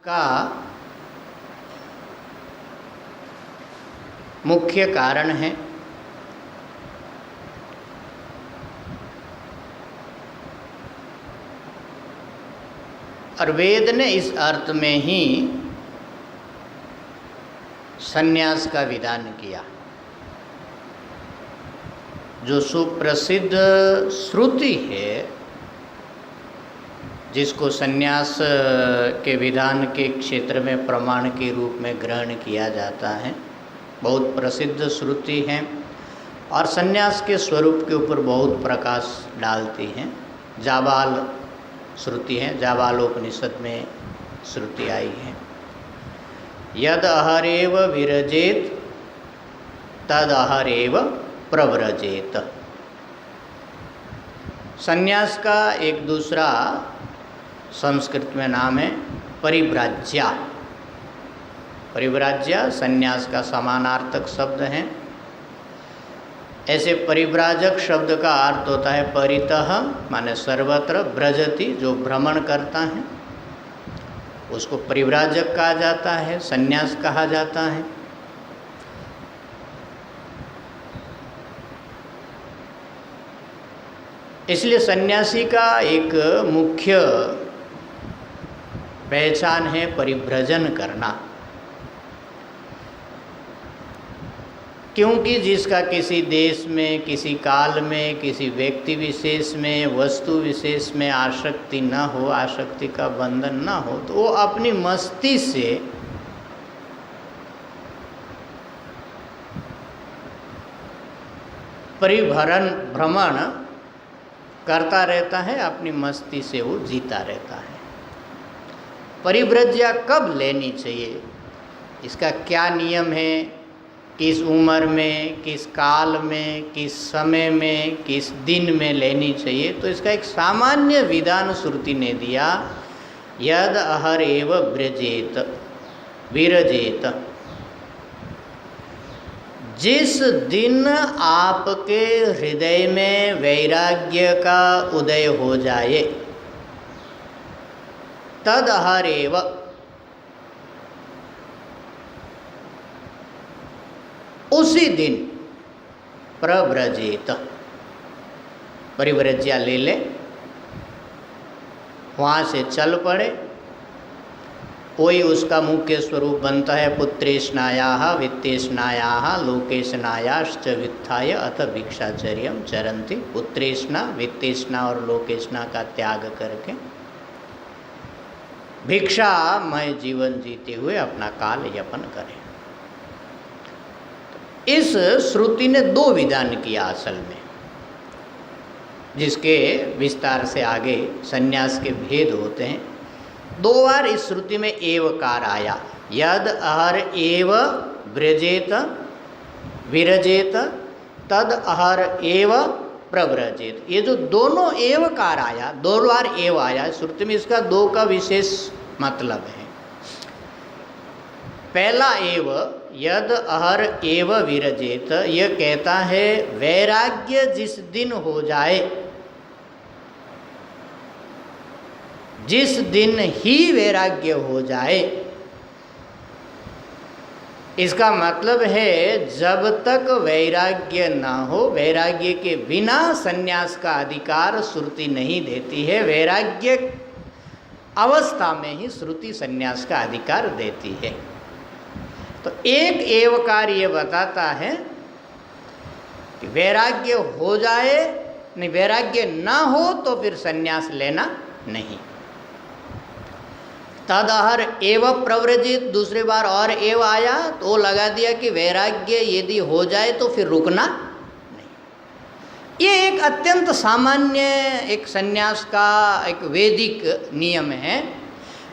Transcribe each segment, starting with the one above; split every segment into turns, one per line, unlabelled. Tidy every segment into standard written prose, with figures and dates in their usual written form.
का मुख्य कारण है और वेद ने इस अर्थ में ही संन्यास का विधान किया। जो सुप्रसिद्ध श्रुति है जिसको संन्यास के विधान के क्षेत्र में प्रमाण के रूप में ग्रहण किया जाता है, बहुत प्रसिद्ध श्रुति हैं और संन्यास के स्वरूप के ऊपर बहुत प्रकाश डालती हैं। जाबाल श्रुति है, जाबालोपनिषद में श्रुति आई है। यद अहरेव विरजेत तद अहरेव प्रव्रजेत। संन्यास का एक दूसरा संस्कृत में नाम है परिव्राज्या। परिव्राज्या संन्यास का समानार्थक शब्द है। ऐसे परिव्राजक शब्द का अर्थ होता है परितः, माने सर्वत्र, व्रजति जो भ्रमण करता है उसको परिव्राजक कहा जाता है, संन्यास कहा जाता है। इसलिए सन्यासी का एक मुख्य पहचान है परिभ्रजन करना, क्योंकि जिसका किसी देश में, किसी काल में, किसी व्यक्ति विशेष में, वस्तु विशेष में आसक्ति न हो, आसक्ति का बंधन न हो, तो वो अपनी मस्ती से भ्रमण करता रहता है, अपनी मस्ती से वो जीता रहता है। परिव्रज्या कब लेनी चाहिए, इसका क्या नियम है, किस उम्र में, किस काल में, किस समय में, किस दिन में लेनी चाहिए, तो इसका एक सामान्य विधान श्रुति ने दिया। यद अहर एव व्रजेत विरजेत। जिस दिन आपके हृदय में वैराग्य का उदय हो जाए तद अहरेव, उसी दिन प्रव्रजेत, परिव्रज्या ले ले, वहाँ से चल पड़े। कोई उसका मुख्य स्वरूप बनता है पुत्रेष्णायाः वित्तेष्णायाः लोकेष्णायाश्च वित्थाय अथ भिक्षाचर्यम चरन्ति। पुत्रेष्णा, वित्तेष्णा और लोकेष्णा का त्याग करके भिक्षामय जीवन जीते हुए अपना काल यापन करें। इस श्रुति ने दो विधान किया असल में, जिसके विस्तार से आगे संन्यास के भेद होते हैं। दो बार इस श्रुति में एवकार आया। यद अहर एव व्रजेत विरजेत तद अहर एव प्रव्रजेत। ये जो दोनों एवकार आया, दो बार एव आया श्रुति में, इसका दो का विशेष मतलब है। पहला एव, यद अहर एव विरजेत, यह कहता है वैराग्य जिस दिन हो जाए, जिस दिन ही वैराग्य हो जाए, इसका मतलब है जब तक वैराग्य ना हो, वैराग्य के बिना संन्यास का अधिकार श्रुति नहीं देती है। वैराग्य अवस्था में ही श्रुति संन्यास का अधिकार देती है। तो एक एवकार ये बताता है कि वैराग्य हो जाए, नहीं वैराग्य ना हो तो फिर संन्यास लेना नहीं। तदहर एव प्रव्रजित, दूसरी बार और एव आया तो वो लगा दिया कि वैराग्य यदि हो जाए तो फिर रुकना नहीं। ये एक अत्यंत सामान्य एक संन्यास का एक वैदिक नियम है।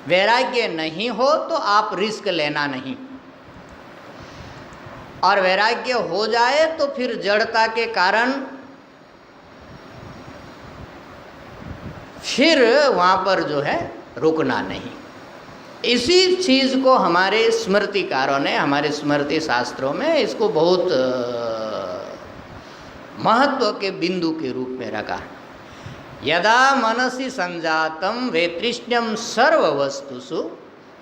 वैराग्य नहीं हो तो आप रिस्क लेना नहीं, और वैराग्य हो जाए तो फिर जड़ता के कारण फिर वहाँ पर जो है रुकना नहीं। इसी चीज़ को हमारे स्मृतिकारों ने, हमारे स्मृति शास्त्रों में इसको बहुत महत्व के बिंदु के रूप में रखा। यदा मनसि संजातम वैतृष्ण्यम सर्ववस्तुषु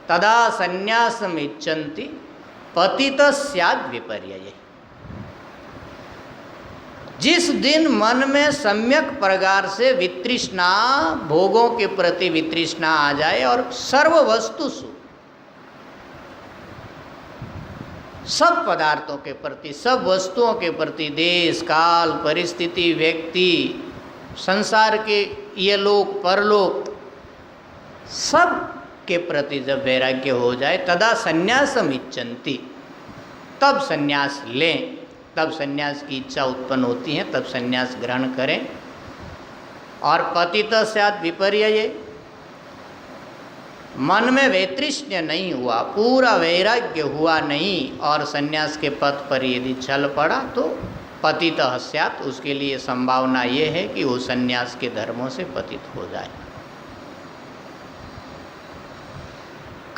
तदा संन्यासम इच्छन्ति पतित स्याद् विपर्यये। जिस दिन मन में सम्यक प्रकार से वितृष्णा, भोगों के प्रति वितृष्णा आ जाए और सर्व वस्तुसु, सब पदार्थों के प्रति, सब वस्तुओं के प्रति, देश काल परिस्थिति, व्यक्ति, संसार के ये लोक परलोक, सब के प्रति जब वैराग्य हो जाए, तदा संन्यासम इच्छन्ति, तब संन्यास लें, तब संन्यास की इच्छा उत्पन्न होती है, तब संन्यास ग्रहण करें। और पतित स्यात् विपर्यये, मन में वैतृष्ण्य नहीं हुआ, पूरा वैराग्य हुआ नहीं और संन्यास के पथ पर यदि चल पड़ा तो पतितः स्यात्, उसके लिए संभावना ये है कि वो संन्यास के धर्मों से पतित हो जाए।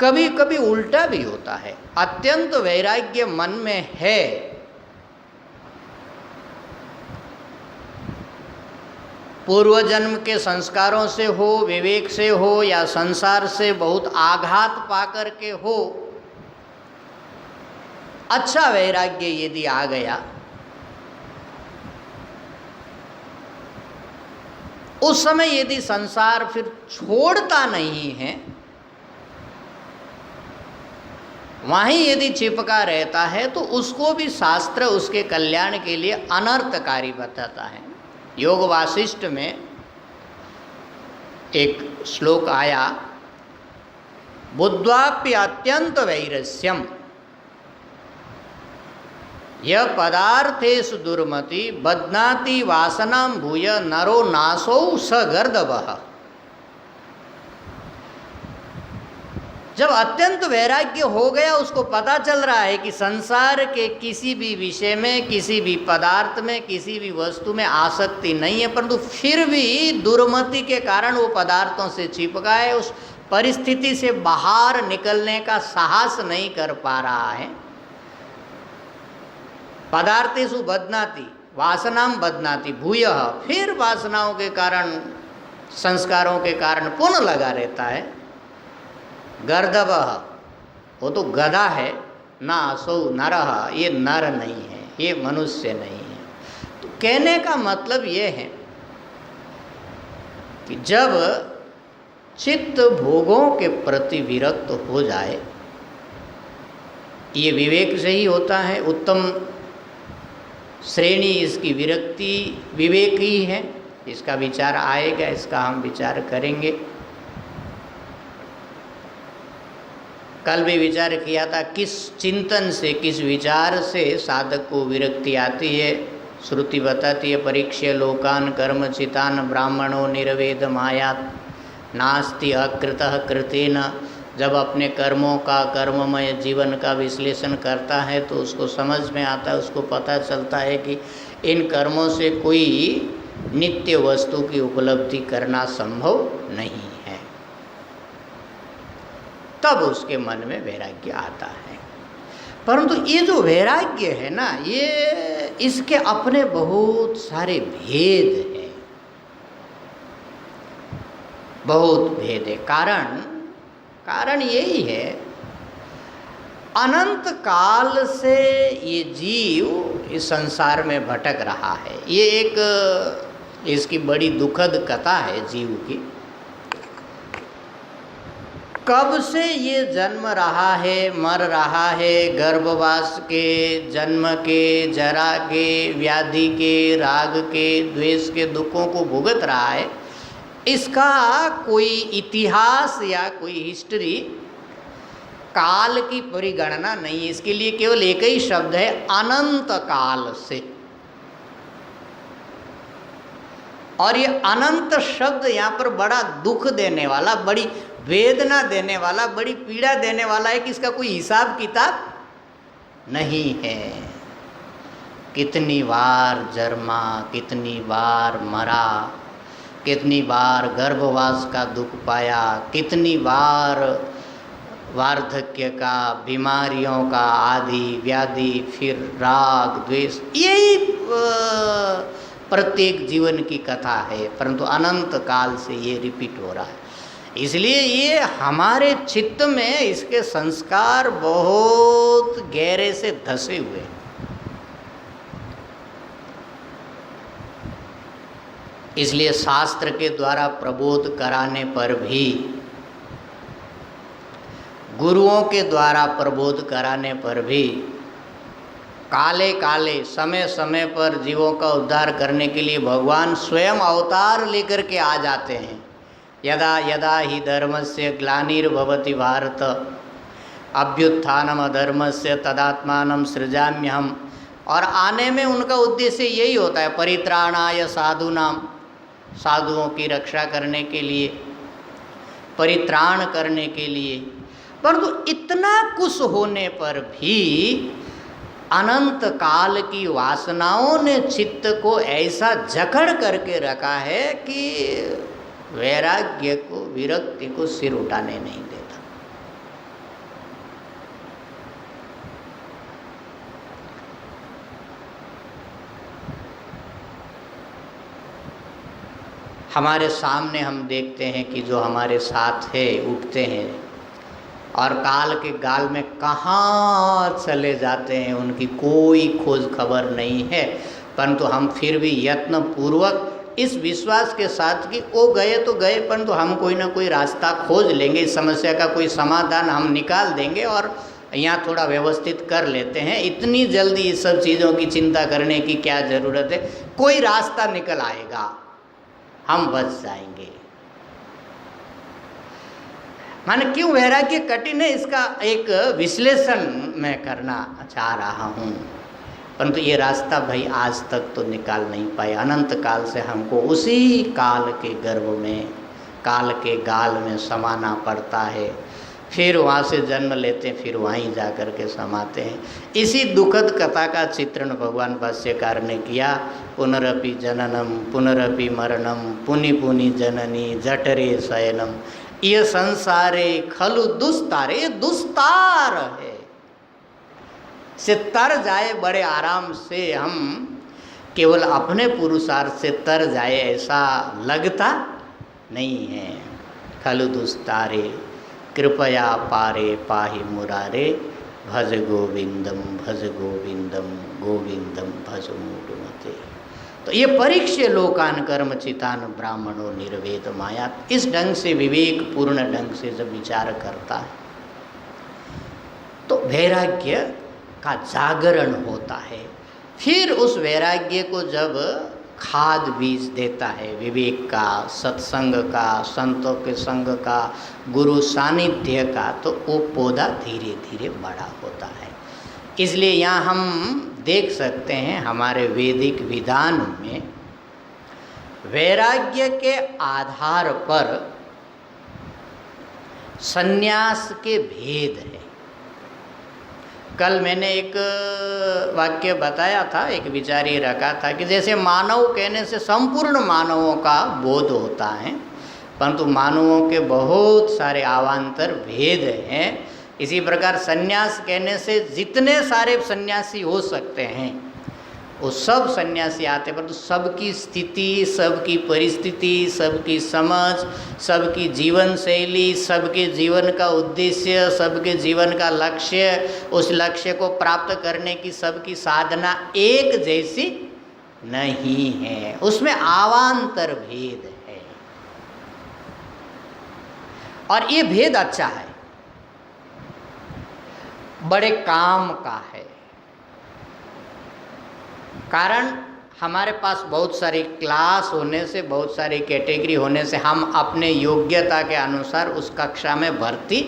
कभी कभी उल्टा भी होता है, अत्यंत वैराग्य मन में है, पूर्व जन्म के संस्कारों से हो, विवेक से हो, या संसार से बहुत आघात पाकर के हो, अच्छा वैराग्य यदि आ गया, उस समय यदि संसार फिर छोड़ता नहीं है, वहीं यदि चिपका रहता है, तो उसको भी शास्त्र उसके कल्याण के लिए अनर्थकारी बताता है। योग वासिष्ठ में एक श्लोक आया, बुद्ध्वाप्य अत्यंत वैरस्यम यह पदार्थेषु दुर्मति बध्नाति वासनां भूय नरो नासौ स गर्दभः। जब अत्यंत वैराग्य हो गया, उसको पता चल रहा है कि संसार के किसी भी विषय में, किसी भी पदार्थ में, किसी भी वस्तु में आसक्ति नहीं है, परंतु फिर भी दुर्मति के कारण वो पदार्थों से चिपका है, उस परिस्थिति से बाहर निकलने का साहस नहीं कर पा रहा है। पदार्थेषु बध्नाति वासनां बध्नाति भूयः, फिर वासनाओं के कारण, संस्कारों के कारण पुनः लगा रहता है। गर्दभः, वो तो गधा है, ना असौ नरः, ये नर नहीं है, ये मनुष्य नहीं है। तो कहने का मतलब ये है कि जब चित्त भोगों के प्रति विरक्त हो जाए, ये विवेक से ही होता है, उत्तम श्रेणी इसकी विरक्ति विवेक ही है। इसका विचार आएगा, इसका हम विचार करेंगे। कल भी विचार किया था किस चिंतन से, किस विचार से साधक को विरक्ति आती है। श्रुति बताती है, परीक्ष्य लोकान कर्मचितान ब्राह्मणों निर्वेद मायात नास्ति अकृतः कृतेन। जब अपने कर्मों का, कर्ममय जीवन का विश्लेषण करता है तो उसको समझ में आता है, उसको पता चलता है कि इन कर्मों से कोई नित्य वस्तु की उपलब्धि करना संभव नहीं है। तब उसके मन में वैराग्य आता है। परंतु ये जो वैराग्य है ना, ये इसके अपने बहुत सारे भेद हैं, बहुत भेद है। कारण यही है, अनंत काल से ये जीव इस संसार में भटक रहा है। ये एक इसकी बड़ी दुखद कथा है जीव की। कब से ये जन्म रहा है, मर रहा है, गर्भवास के, जन्म के, जरा के, व्याधि के, राग के, द्वेष के दुखों को भुगत रहा है। इसका कोई इतिहास या कोई हिस्ट्री, काल की परिगणना नहीं है। इसके लिए केवल एक ही शब्द है, अनंत काल से। और ये अनंत शब्द यहाँ पर बड़ा दुख देने वाला, बड़ी वेदना देने वाला, बड़ी पीड़ा देने वाला है कि इसका कोई हिसाब किताब नहीं है। कितनी बार जन्मा, कितनी बार मरा, कितनी बार गर्भवास का दुख पाया, कितनी बार वार्धक्य का, बीमारियों का, आदि व्याधि, फिर राग द्वेष, यही प्रत्येक जीवन की कथा है। परंतु अनंत काल से ये रिपीट हो रहा है। इसलिए ये हमारे चित्त में इसके संस्कार बहुत गहरे से धसे हुए। इसलिए शास्त्र के द्वारा प्रबोध कराने पर भी, गुरुओं के द्वारा प्रबोध कराने पर भी काले काले समय समय पर जीवों का उद्धार करने के लिए भगवान स्वयं अवतार लेकर के आ जाते हैं। यदा यदा ही धर्मस्य ग्लानिर्भवति भारत अभ्युत्थानम अधर्मस्य तदात्मानं सृजाम्यहम्। और आने में उनका उद्देश्य यही होता है, परित्राणाय साधूनाम, साधुओं की रक्षा करने के लिए, परित्राण करने के लिए। परंतु इतना कुछ होने पर भी अनंत काल की वासनाओं ने चित्त को ऐसा जकड़ करके रखा है कि वैराग्य को, विरक्ति को सिर उठाने नहीं देता। हमारे सामने हम देखते हैं कि जो हमारे साथ है उठते हैं और काल के गाल में कहाँ चले जाते हैं, उनकी कोई खोज खबर नहीं है। परंतु हम फिर भी यत्न पूर्वक इस विश्वास के साथ कि वो गए तो गए, परंतु हम कोई ना कोई रास्ता खोज लेंगे, इस समस्या का कोई समाधान हम निकाल देंगे और यहाँ थोड़ा व्यवस्थित कर लेते हैं। इतनी जल्दी इस सब चीज़ों की चिंता करने की क्या ज़रूरत है, कोई रास्ता निकल आएगा, हम बच जाएंगे। माने क्यों वैराग्य कठिन है, इसका एक विश्लेषण मैं करना चाह रहा हूँ। परंतु ये रास्ता भाई आज तक तो निकाल नहीं पाए। अनंत काल से हमको उसी काल के गर्भ में, काल के गाल में समाना पड़ता है। फिर वहाँ से जन्म लेते हैं, फिर वहीं जा कर के समाते हैं। इसी दुखद कथा का चित्रण भगवान भाष्यकार ने किया। पुनरपि जननम पुनरपि मरणम पुनि पुनि जननी जठरे शयनम ये संसारे खलु दुस्तारे। ये दुस्तार है, से तर जाए बड़े आराम से, हम केवल अपने पुरुषार्थ से तर जाए ऐसा लगता नहीं है। खलु दुस्तारे कृपया पारे पाहि मुरारे भज गोविंदम गोविंदम भज मूढ़मते। तो ये परीक्ष्य लोकान कर्म चितान ब्राह्मणों निर्वेद माया, इस ढंग से विवेक पूर्ण ढंग से जब विचार करता है तो वैराग्य का जागरण होता है। फिर उस वैराग्य को जब खाद बीज देता है विवेक का, सत्संग का, संतों के संग का, गुरु सानिध्य का, तो वो पौधा धीरे धीरे बड़ा होता है। इसलिए यहाँ हम देख सकते हैं हमारे वैदिक विधान में वैराग्य के आधार पर संन्यास के भेद है। कल मैंने एक वाक्य बताया था, एक विचार ये रखा था कि जैसे मानव कहने से संपूर्ण मानवों का बोध होता है, परंतु मानवों के बहुत सारे अवान्तर भेद हैं। इसी प्रकार संन्यास कहने से जितने सारे सन्यासी हो सकते हैं वो सब सन्यासी आते, परंतु सबकी स्थिति, सबकी परिस्थिति, सबकी समझ, सबकी जीवन शैली, सबके जीवन का उद्देश्य, सबके जीवन का लक्ष्य, उस लक्ष्य को प्राप्त करने की सबकी साधना एक जैसी नहीं है, उसमें अवान्तर भेद है। और ये भेद अच्छा है, बड़े काम का है। कारण हमारे पास बहुत सारी क्लास होने से, बहुत सारी कैटेगरी होने से हम अपने योग्यता के अनुसार उस कक्षा में भर्ती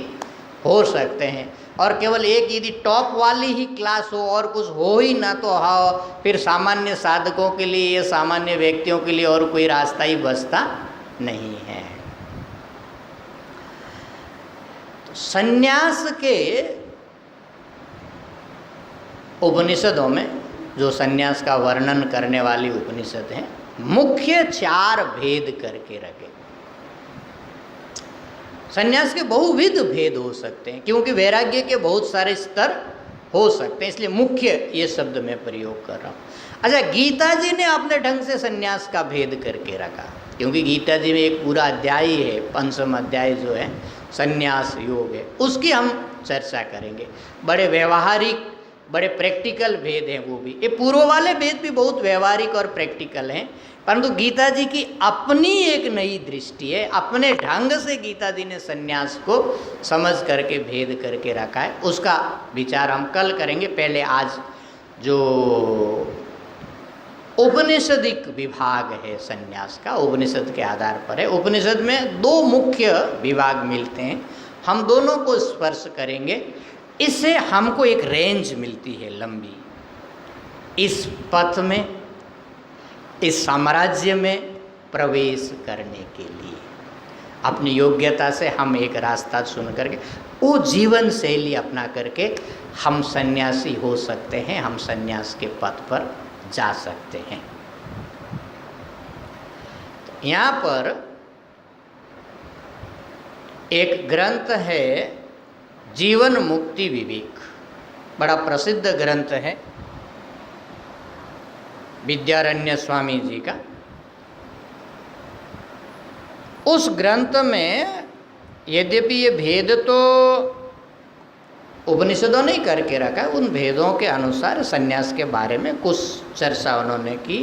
हो सकते हैं। और केवल एक यदि टॉप वाली ही क्लास हो और कुछ हो ही ना तो हाँ, फिर सामान्य साधकों के लिए, ये सामान्य व्यक्तियों के लिए और कोई रास्ता ही बचता नहीं है। तो संन्यास के उपनिषदों में, जो संन्यास का वर्णन करने वाली उपनिषद हैं, मुख्य 4 भेद करके रखे। संन्यास के बहुविध भेद हो सकते हैं, क्योंकि वैराग्य के बहुत सारे स्तर हो सकते हैं, इसलिए मुख्य ये शब्द मैं प्रयोग कर रहा हूँ। अच्छा, गीता जी ने अपने ढंग से संन्यास का भेद करके रखा। क्योंकि गीता जी में एक पूरा अध्याय ही है, 5वां अध्याय जो है संन्यास योग है, उसकी हम चर्चा करेंगे। बड़े व्यवहारिक, बड़े प्रैक्टिकल भेद हैं वो भी। ये पूर्व वाले भेद भी बहुत व्यवहारिक और प्रैक्टिकल हैं, परंतु गीता जी की अपनी एक नई दृष्टि है, अपने ढंग से गीता जी ने संन्यास को समझ करके भेद करके रखा है। उसका विचार हम कल करेंगे। पहले आज जो उपनिषदिक विभाग है संन्यास का, उपनिषद के आधार पर है। उपनिषद में 2 मुख्य विभाग मिलते हैं, हम दोनों को स्पर्श करेंगे। इससे हमको एक रेंज मिलती है लंबी, इस पथ में, इस साम्राज्य में प्रवेश करने के लिए। अपनी योग्यता से हम एक रास्ता चुन करके वो जीवन शैली अपना करके हम सन्यासी हो सकते हैं, हम सन्यास के पथ पर जा सकते हैं। तो यहाँ पर एक ग्रंथ है जीवन मुक्ति विवेक, बड़ा प्रसिद्ध ग्रंथ है विद्यारण्य स्वामी जी का। उस ग्रंथ में यद्यपि ये भेद तो उपनिषदों ने करके रखा है, उन भेदों के अनुसार संन्यास के बारे में कुछ चर्चा उन्होंने की।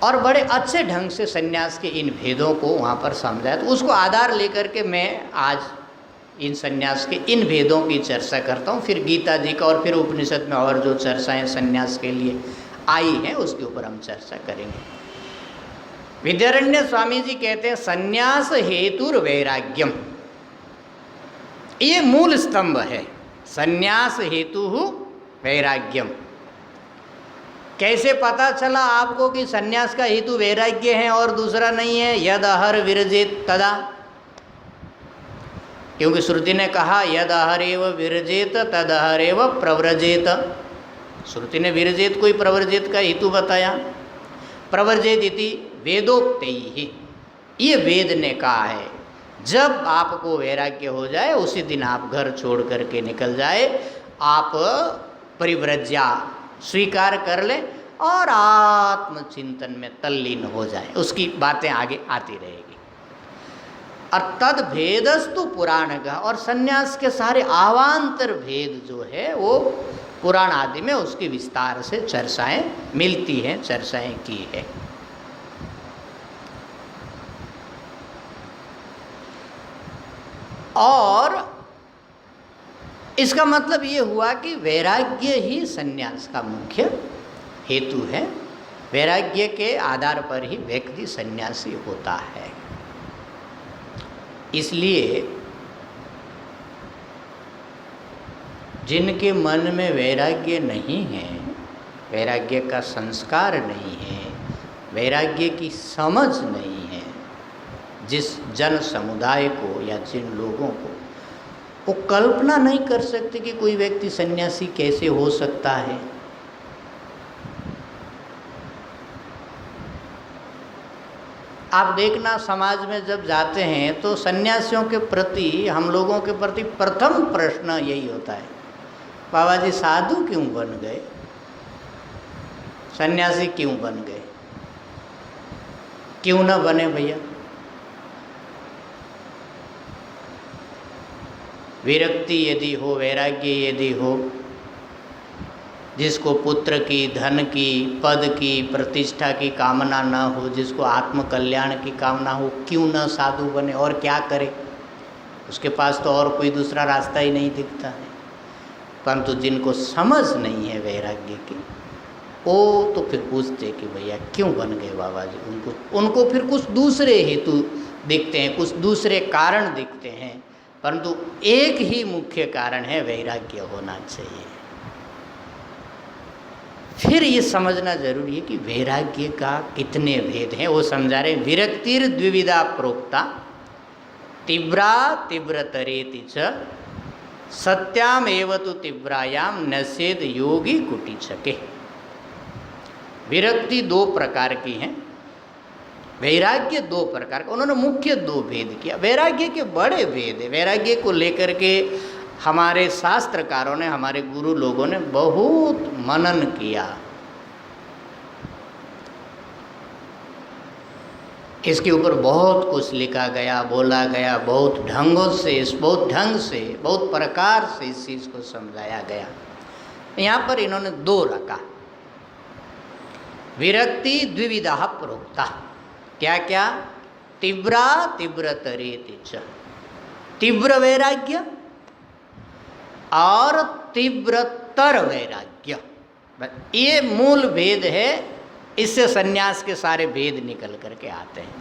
और बड़े अच्छे ढंग से संन्यास के इन भेदों को वहाँ पर समझाया। तो उसको आधार लेकर के मैं आज इन संन्यास के इन भेदों की चर्चा करता हूँ। फिर गीता जी का और फिर उपनिषद में और जो चर्चाएं संन्यास के लिए आई हैं उसके ऊपर हम चर्चा करेंगे। विद्यारण्य स्वामी जी कहते हैं संन्यास हेतुर वैराग्यम, ये मूल स्तंभ है। संन्यास हेतु वैराग्यम। कैसे पता चला आपको कि संन्यास का हेतु वैराग्य है और दूसरा नहीं है? यद अहर विरजेत तदा, क्योंकि श्रुति ने कहा यद अहरेव विरजेत तद अहरेव प्रव्रजेत। श्रुति ने विरजेत कोई प्रव्रजेत का हेतु बताया। प्रव्रजेत इति वेदोक्तैहि, ये वेद ने कहा है। जब आपको वैराग्य हो जाए उसी दिन आप घर छोड़ करके निकल जाए, आप परिव्रज्या स्वीकार कर ले और आत्मचिंतन में तल्लीन हो जाए। उसकी बातें आगे आती रहेगी। और तद भेदस्तु पुराण का, और संन्यास के सारे आवांतर भेद जो है वो पुराण आदि में उसकी विस्तार से चर्चाएं मिलती हैं, चर्चाएं की है। और इसका मतलब ये हुआ कि वैराग्य ही संन्यास का मुख्य हेतु है। वैराग्य के आधार पर ही व्यक्ति सन्यासी होता है। इसलिए जिनके मन में वैराग्य नहीं है, वैराग्य का संस्कार नहीं है, वैराग्य की समझ नहीं है, जिस जन समुदाय को या जिन लोगों को, वो कल्पना नहीं कर सकते कि कोई व्यक्ति सन्यासी कैसे हो सकता है। आप देखना समाज में जब जाते हैं तो सन्यासियों के प्रति, हम लोगों के प्रति प्रथम प्रश्न यही होता है, बाबा जी साधु क्यों बन गए, सन्यासी क्यों बन गए? क्यों ना बने भैया? विरक्ति यदि हो, वैराग्य यदि हो, जिसको पुत्र की, धन की, पद की, प्रतिष्ठा की कामना न हो, जिसको आत्म कल्याण की कामना हो, क्यों न साधु बने? और क्या करे? उसके पास तो और कोई दूसरा रास्ता ही नहीं दिखता है। परंतु जिनको समझ नहीं है वैराग्य की, वो तो फिर पूछते कि भैया क्यों बन गए बाबा जी? उनको फिर कुछ दूसरे हेतु दिखते हैं, कुछ दूसरे कारण दिखते हैं, परंतु एक ही मुख्य कारण है, वैराग्य होना चाहिए। फिर ये समझना जरूरी है कि वैराग्य का कितने भेद हैं, वो समझा रहे। विरक्तिर द्विविधा प्रोक्ता तीव्रा तीव्रतरेति च सत्याम एव तु तीव्रायाम नश्येद योगी कुटिचके। विरक्ति 2 प्रकार की हैं, वैराग्य 2 प्रकार का। उन्होंने मुख्य 2 भेद किया। वैराग्य के बड़े भेद है, वैराग्य को लेकर के हमारे शास्त्रकारों ने, हमारे गुरु लोगों ने बहुत मनन किया। इसके ऊपर बहुत कुछ लिखा गया, बोला गया, बहुत ढंगों से, बहुत ढंग से, बहुत प्रकार से इस चीज़ को समझाया गया। यहाँ पर इन्होंने दो रखा, विरक्ति द्विविधा प्रोक्ता। क्या क्या? तीव्रा तीव्रतरेति च, तीव्र वैराग्य और तीव्रतर वैराग्य, ये मूल भेद है। इससे सन्यास के सारे भेद निकल करके आते हैं।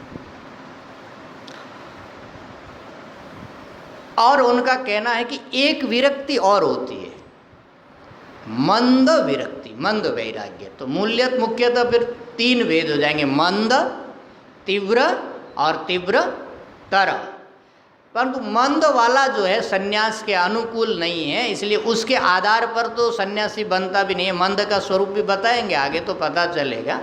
और उनका कहना है कि एक विरक्ति और होती है, मंद विरक्ति, मंद वैराग्य। तो मुख्यतः फिर तीन भेद हो जाएंगे, मंद, तीव्र और तीव्रतर। परंतु मंद वाला जो है सन्यास के अनुकूल नहीं है, इसलिए उसके आधार पर तो सन्यासी बनता भी नहीं है। मंद का स्वरूप भी बताएंगे आगे तो पता चलेगा।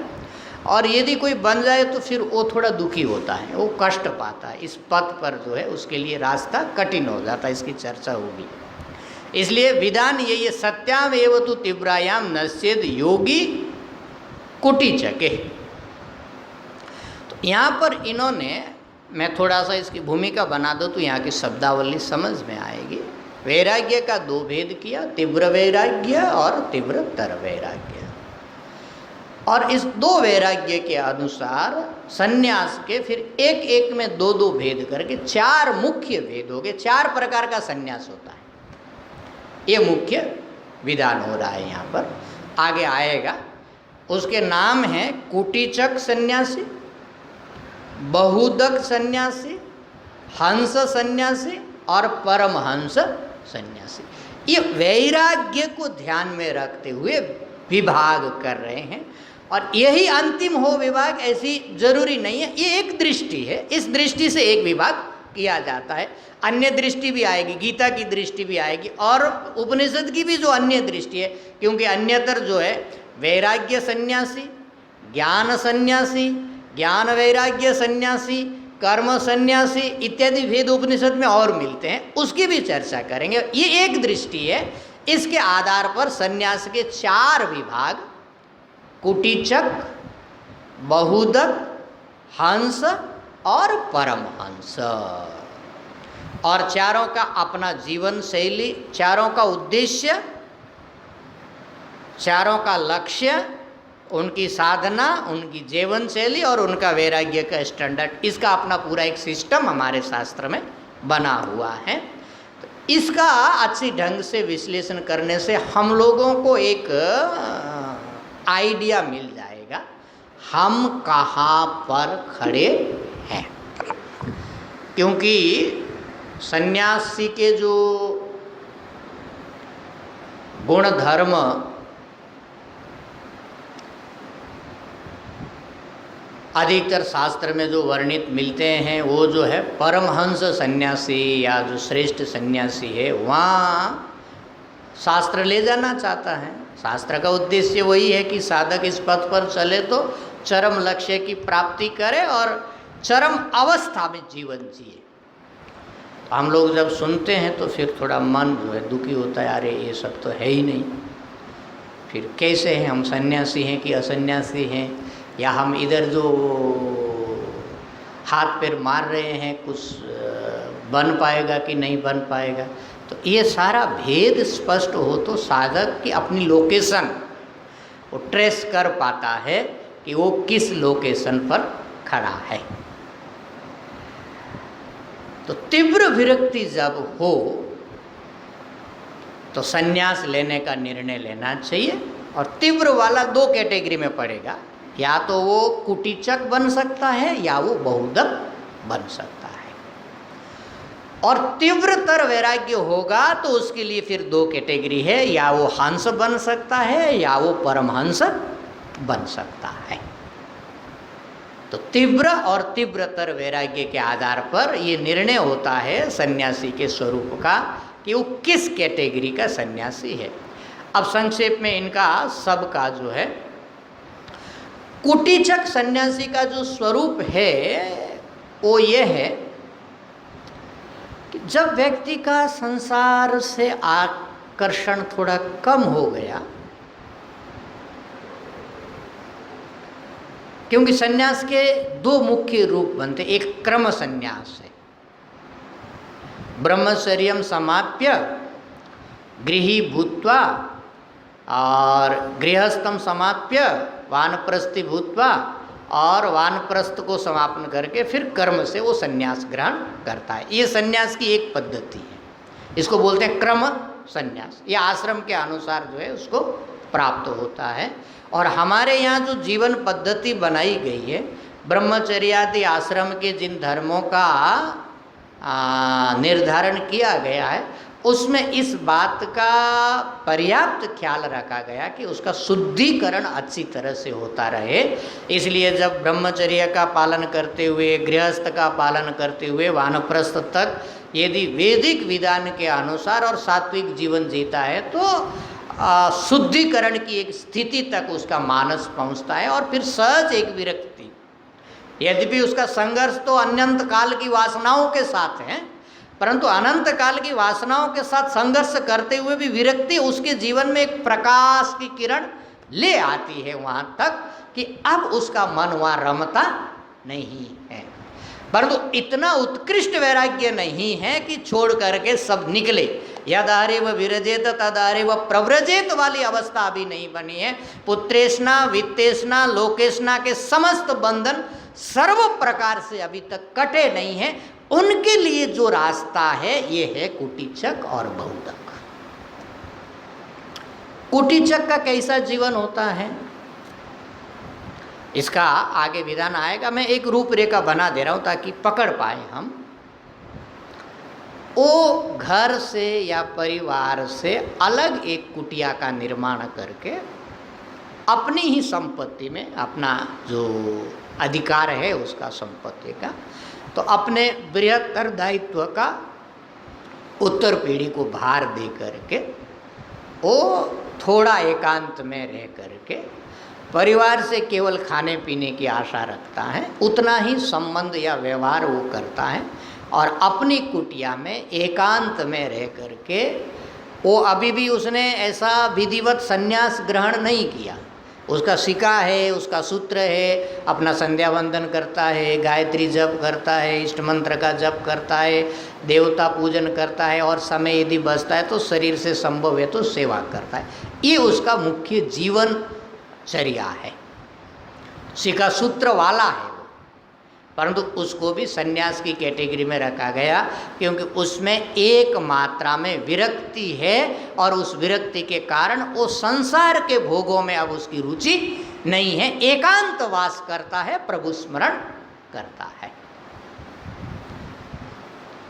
और यदि कोई बन जाए तो फिर वो थोड़ा दुखी होता है, वो कष्ट पाता है, इस पथ पर जो है उसके लिए रास्ता कठिन हो जाता है। इसकी चर्चा होगी। इसलिए विधान ये सत्याम एव तु तीव्रायाम नश्येद योगी कुटीचके। तो यहाँ पर इन्होंने, मैं थोड़ा सा इसकी भूमिका बना दूँ तो यहाँ की शब्दावली समझ में आएगी। वैराग्य का दो भेद किया, तीव्र वैराग्य और तीव्रतर वैराग्य। और इस दो वैराग्य के अनुसार सन्यास के फिर एक एक में दो दो भेद करके चार मुख्य भेद हो गए। चार प्रकार का सन्यास होता है, ये मुख्य विधान हो रहा है। यहाँ पर आगे आएगा, उसके नाम है कुटीचक सन्यासी, बहुदक सन्यासी, हंस सन्यासी और परमहंस सन्यासी। ये वैराग्य को ध्यान में रखते हुए विभाग कर रहे हैं। और यही अंतिम हो विभाग, ऐसी जरूरी नहीं है, ये एक दृष्टि है। इस दृष्टि से एक विभाग किया जाता है। अन्य दृष्टि भी आएगी, गीता की दृष्टि भी आएगी और उपनिषद की भी जो अन्य दृष्टि है। क्योंकि अन्यतर जो है वैराग्य सन्यासी, ज्ञान सन्यासी, ज्ञान वैराग्य सन्यासी, कर्म सन्यासी इत्यादि भेद उपनिषद में और मिलते हैं, उसकी भी चर्चा करेंगे। ये एक दृष्टि है। इसके आधार पर सन्यास के चार विभाग, कुटीचक, बहुदक, हंस और परमहंस, और चारों का अपना जीवन शैली, चारों का उद्देश्य, चारों का लक्ष्य, उनकी साधना, उनकी जीवन शैली और उनका वैराग्य का स्टैंडर्ड, इसका अपना पूरा एक सिस्टम हमारे शास्त्र में बना हुआ है। तो इसका अच्छी ढंग से विश्लेषण करने से हम लोगों को एक आइडिया मिल जाएगा हम कहाँ पर खड़े हैं। क्योंकि सन्यासी के जो गुण धर्म अधिकतर शास्त्र में जो वर्णित मिलते हैं, वो जो है परमहंस सन्यासी या जो श्रेष्ठ सन्यासी है, वहाँ शास्त्र ले जाना चाहता है। शास्त्र का उद्देश्य वही है कि साधक इस पथ पर चले तो चरम लक्ष्य की प्राप्ति करे और चरम अवस्था में जीवन जिए। हम लोग जब सुनते हैं तो फिर थोड़ा मन जो है दुखी होता है, अरे ये सब तो है ही नहीं, फिर कैसे हैं हम, सन्यासी हैं कि असन्यासी हैं, या हम इधर जो हाथ पैर मार रहे हैं कुछ बन पाएगा कि नहीं बन पाएगा। तो ये सारा भेद स्पष्ट हो तो साधक की अपनी लोकेशन वो ट्रेस कर पाता है कि वो किस लोकेशन पर खड़ा है। तो तीव्र विरक्ति जब हो तो सन्यास लेने का निर्णय लेना चाहिए। और तीव्र वाला दो कैटेगरी में पड़ेगा, या तो वो कुटीचक बन सकता है या वो बहुदक बन सकता है। और तीव्रतर वैराग्य होगा तो उसके लिए फिर दो कैटेगरी है, या वो हंस बन सकता है या वो परमहंस बन सकता है। तो तीव्र और तीव्रतर वैराग्य के आधार पर ये निर्णय होता है सन्यासी के स्वरूप का कि वो किस कैटेगरी का सन्यासी है। अब संक्षेप में इनका सबका जो है, कुटीचक सन्यासी का जो स्वरूप है वो ये है कि जब व्यक्ति का संसार से आकर्षण थोड़ा कम हो गया, क्योंकि सन्यास के दो मुख्य रूप बनते, एक क्रम सन्यास है, ब्रह्मचर्यम समाप्य गृही भूत्वा और गृहस्थम समाप्य वानप्रस्थी भूत्वा और वानप्रस्थ को समापन करके फिर कर्म से वो सन्यास ग्रहण करता है। ये सन्यास की एक पद्धति है, इसको बोलते हैं क्रम सन्यास। ये आश्रम के अनुसार जो है उसको प्राप्त होता है। और हमारे यहाँ जो जीवन पद्धति बनाई गई है, ब्रह्मचर्यादि आश्रम के जिन धर्मों का निर्धारण किया गया है, उसमें इस बात का पर्याप्त ख्याल रखा गया कि उसका शुद्धिकरण अच्छी तरह से होता रहे। इसलिए जब ब्रह्मचर्य का पालन करते हुए, गृहस्थ का पालन करते हुए वानप्रस्थ तक यदि वैदिक विधान के अनुसार और सात्विक जीवन जीता है तो शुद्धिकरण की एक स्थिति तक उसका मानस पहुंचता है और फिर सहज एक विरक्ति, यद्यपि उसका संघर्ष तो अनंत काल की वासनाओं के साथ है, परंतु अनंत काल की वासनाओं के साथ संघर्ष करते हुए भी विरक्ति उसके जीवन में एक प्रकाश की किरण ले आती है वहाँ तक कि अब उसका मन वहाँ रमता नहीं है। परंतु इतना उत्कृष्ट वैराग्य नहीं है कि छोड़ करके सब निकले, यदारे व विरजेत तदारे व प्रव्रजेत वाली अवस्था अभी नहीं बनी है। पुत्रेष्णा, वित्तेष्णा, लोकेष्णा के समस्त बंधन सर्व प्रकार से अभी तक कटे नहीं हैं। उनके लिए जो रास्ता है ये है कुटीचक और बहुदक। कुटीचक का कैसा जीवन होता है, इसका आगे विधान आएगा। मैं एक रूपरेखा बना दे रहा हूं ताकि पकड़ पाए हम। वो घर से या परिवार से अलग एक कुटिया का निर्माण करके अपनी ही संपत्ति में, अपना जो अधिकार है उसका संपत्ति का, तो अपने बृहत्तर दायित्व का उत्तर पीढ़ी को भार दे करके वो थोड़ा एकांत में रह करके परिवार से केवल खाने पीने की आशा रखता है, उतना ही संबंध या व्यवहार वो करता है और अपनी कुटिया में एकांत में रह करके वो अभी भी उसने ऐसा विधिवत संन्यास ग्रहण नहीं किया। उसका सिक्का है, उसका सूत्र है, अपना संध्या वंदन करता है, गायत्री जप करता है, इष्ट मंत्र का जप करता है, देवता पूजन करता है और समय यदि बचता है तो शरीर से संभव है तो सेवा करता है। ये उसका मुख्य जीवनचर्या है, सिक्का सूत्र वाला है वो। परंतु उसको भी सन्यास की कैटेगरी में रखा गया क्योंकि उसमें एक मात्रा में विरक्ति है और उस विरक्ति के कारण वो संसार के भोगों में अब उसकी रुचि नहीं है, एकांत वास करता है, प्रभु स्मरण करता है।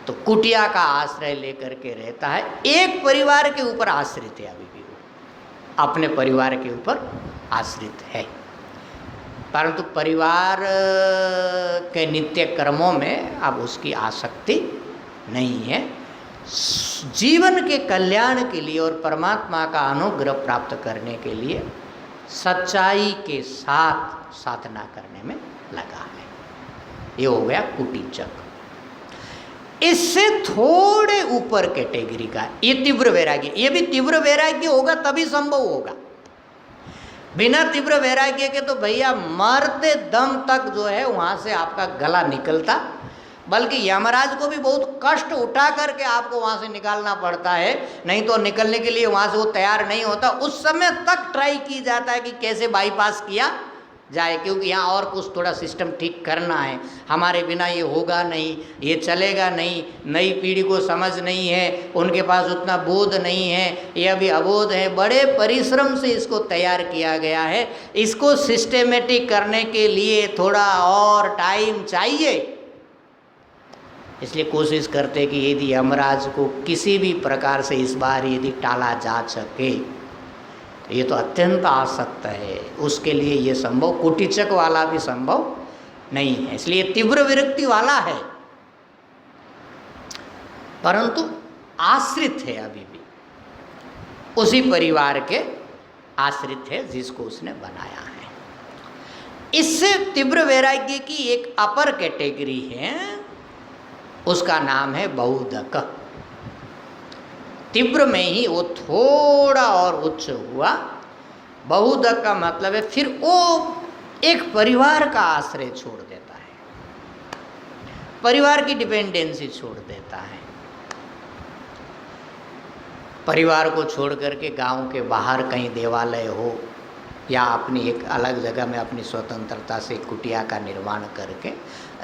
तो कुटिया का आश्रय लेकर के रहता है, एक परिवार के ऊपर आश्रित है, अभी भी वो अपने परिवार के ऊपर आश्रित है। परंतु परिवार के नित्य कर्मों में अब उसकी आसक्ति नहीं है। जीवन के कल्याण के लिए और परमात्मा का अनुग्रह प्राप्त करने के लिए सच्चाई के साथ साधना करने में लगा है। ये हो गया कुटीचक। इससे थोड़े ऊपर कैटेगरी का ये तीव्र वैराग्य। ये भी तीव्र वैराग्य होगा तभी संभव होगा, बिना तीव्र वैराग्य के तो भैया मरते दम तक जो है वहाँ से आपका गला निकलता, बल्कि यमराज को भी बहुत कष्ट उठा करके आपको वहाँ से निकालना पड़ता है, नहीं तो निकलने के लिए वहाँ से वो तैयार नहीं होता। उस समय तक ट्राई की जाता है कि कैसे बाईपास किया जाए, क्योंकि यहाँ और कुछ थोड़ा सिस्टम ठीक करना है, हमारे बिना ये होगा नहीं, ये चलेगा नहीं, नई पीढ़ी को समझ नहीं है, उनके पास उतना बोध नहीं है, ये अभी अबोध है। बड़े परिश्रम से इसको तैयार किया गया है, इसको सिस्टेमेटिक करने के लिए थोड़ा और टाइम चाहिए। इसलिए कोशिश करते कि यदि यमराज को किसी भी प्रकार से इस बार यदि टाला जा सके, ये तो अत्यंत आसक्त है, उसके लिए ये संभव, कुटीचक वाला भी संभव नहीं है। इसलिए तीव्र विरक्ति वाला है, परंतु आश्रित है, अभी भी उसी परिवार के आश्रित है जिसको उसने बनाया है। इससे तीव्र वैराग्य की एक अपर कैटेगरी है उसका नाम है बहुदक। तीव्र में ही वो थोड़ा और उच्च हुआ। बहुदक का मतलब है फिर वो एक परिवार का आश्रय छोड़ देता है, परिवार की डिपेंडेंसी छोड़ देता है। परिवार को छोड़ करके गांव के बाहर कहीं देवालय हो या अपनी एक अलग जगह में अपनी स्वतंत्रता से कुटिया का निर्माण करके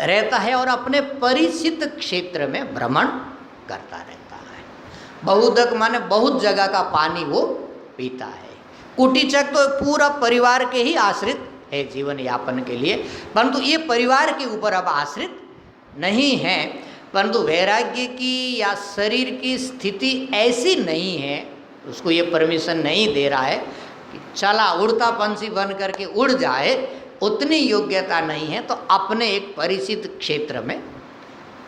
रहता है और अपने परिचित क्षेत्र में भ्रमण करता रहता है। बहुदक माने बहुत जगह का पानी वो पीता है। कुटीचक तो पूरा परिवार के ही आश्रित है जीवन यापन के लिए, परंतु ये परिवार के ऊपर अब आश्रित नहीं है। परंतु वैराग्य की या शरीर की स्थिति ऐसी नहीं है, उसको ये परमिशन नहीं दे रहा है कि चला उड़ता पंछी बन करके उड़ जाए, उतनी योग्यता नहीं है। तो अपने एक परिचित क्षेत्र में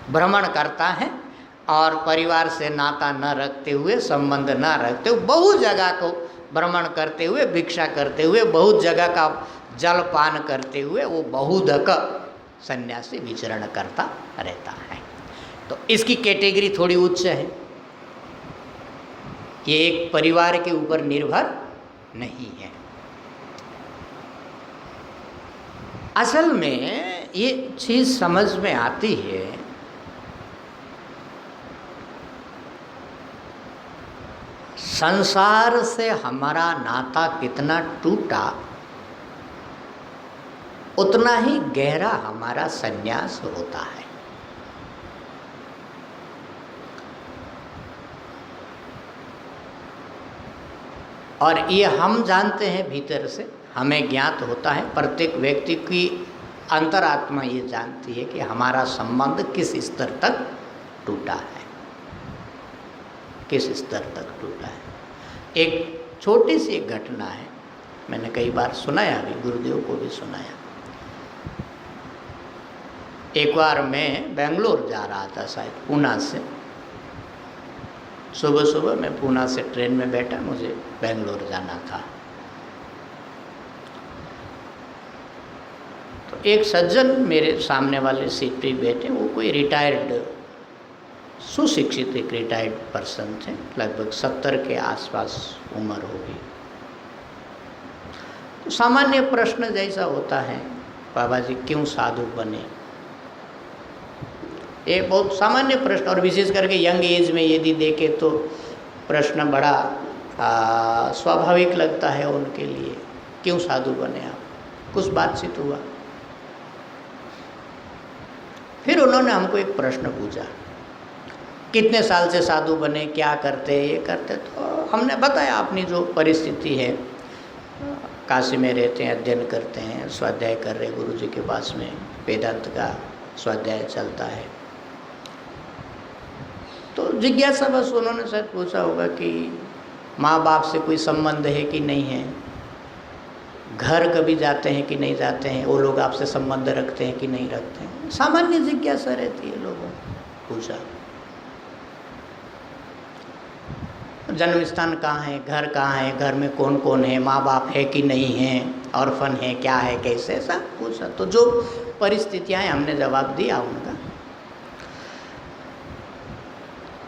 भ्रमण करता है और परिवार से नाता न रखते हुए, संबंध न रखते हुए, बहुत जगह को भ्रमण करते हुए, भिक्षा करते हुए, बहुत जगह का जलपान करते हुए वो बहुदक सन्यासी विचरण करता रहता है। तो इसकी कैटेगरी थोड़ी उच्च है। ये एक परिवार के ऊपर निर्भर नहीं है। असल में ये चीज़ समझ में आती है संसार से हमारा नाता कितना टूटा, उतना ही गहरा हमारा संन्यास होता है। और ये हम जानते हैं, भीतर से हमें ज्ञात होता है। प्रत्येक व्यक्ति की अंतरात्मा ये जानती है कि हमारा संबंध किस स्तर तक टूटा है, किस स्तर तक टूटा है। एक छोटी सी एक घटना है, मैंने कई बार सुनाया भी, गुरुदेव को भी सुनाया। एक बार मैं बेंगलोर जा रहा था, शायद पूना से। सुबह सुबह मैं पूना से ट्रेन में बैठा, मुझे बेंगलोर जाना था। तो एक सज्जन मेरे सामने वाले सीट पे बैठे, वो कोई रिटायर्ड, सुशिक्षित एक रिटायर्ड पर्सन थे, लगभग 70 के आसपास उम्र होगी। तो सामान्य प्रश्न जैसा होता है, बाबा जी क्यों साधु बने, ये बहुत सामान्य प्रश्न। और विशेष करके यंग एज में यदि देखे तो प्रश्न बड़ा स्वाभाविक लगता है उनके लिए, क्यों साधु बने आप। कुछ बातचीत हुआ, फिर उन्होंने हमको एक प्रश्न पूछा, कितने साल से साधु बने, क्या करते, ये करते। तो हमने बताया अपनी जो परिस्थिति है, काशी में रहते हैं, अध्ययन करते हैं, स्वाध्याय कर रहे गुरु जी के पास में, वेदांत का स्वाध्याय चलता है। तो जिज्ञासा बस उन्होंने शायद पूछा होगा कि माँ बाप से कोई संबंध है कि नहीं है, घर कभी जाते हैं कि नहीं जाते हैं, वो लोग आपसे संबंध रखते हैं कि नहीं रखते हैं। सामान्य जिज्ञासा रहती है लोगों को। पूछा जन्म स्थान कहाँ है, घर कहाँ है, घर में कौन कौन है, माँ बाप है कि नहीं है, ऑर्फन है क्या है, कैसे, सब पूछा। तो जो परिस्थितियाँ हैं हमने जवाब दिया उनका।